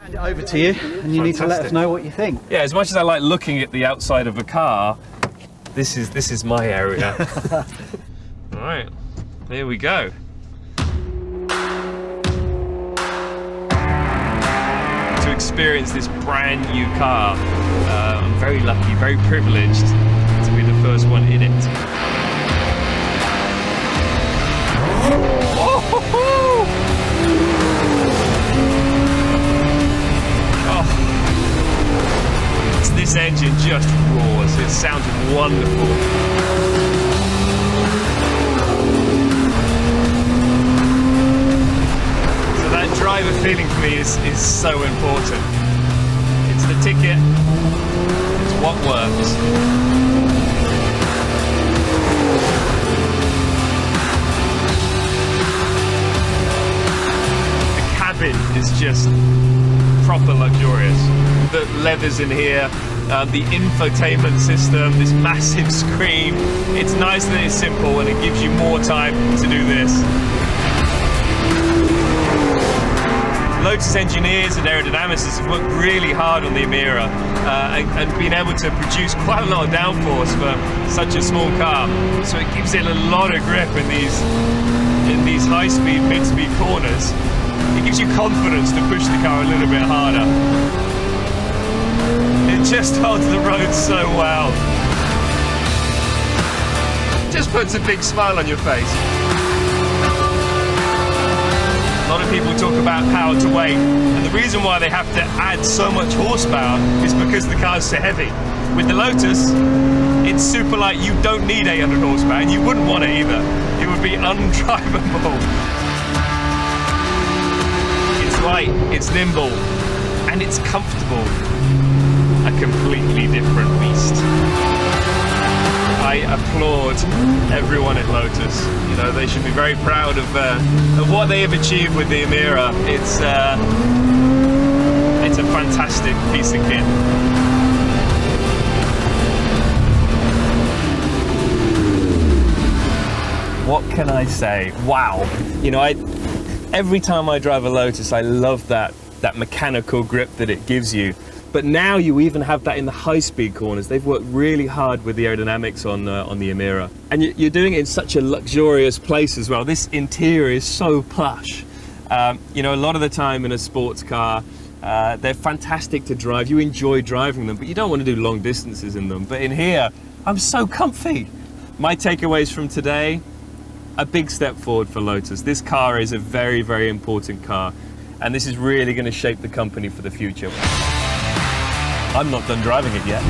Hand it over to you, and you need to let us know what you think. Yeah, as much as I like looking at the outside of a car, this is my area. All right, here we go. To experience this brand new car, I'm very lucky, very privileged to be the first one in it. This engine just roars. It sounds wonderful. So that driver feeling for me is so important. It's the ticket. It's what works. The cabin is just proper luxurious. The leathers in here, the infotainment system, this massive screen. It's nice that it's simple and it gives you more time to do this. Lotus engineers and aerodynamicists have worked really hard on the Emira and been able to produce quite a lot of downforce for such a small car. So it gives it a lot of grip in these high-speed, mid-speed corners. It gives you confidence to push the car a little bit harder. It just holds the road so well. Just puts a big smile on your face. A lot of people talk about power to weight, and the reason why they have to add so much horsepower is because the car's so heavy. With the Lotus, it's super light. You don't need 800 horsepower, and you wouldn't want it either. It would be undrivable. It's light, it's nimble, and it's comfortable. A completely different beast. I applaud everyone at Lotus. You know, they should be very proud of what they have achieved with the Emira. It's a fantastic piece of kit. What can I say? Wow. You know, every time I drive a Lotus, I love that mechanical grip that it gives you. But now you even have that in the high-speed corners. They've worked really hard with the aerodynamics on the Emira. And you're doing it in such a luxurious place as well. This interior is so plush. You know, a lot of the time in a sports car, they're fantastic to drive. You enjoy driving them, but you don't want to do long distances in them. But in here, I'm so comfy. My takeaways from today, a big step forward for Lotus. This car is a very, very important car. And this is really going to shape the company for the future. I'm not done driving it yet.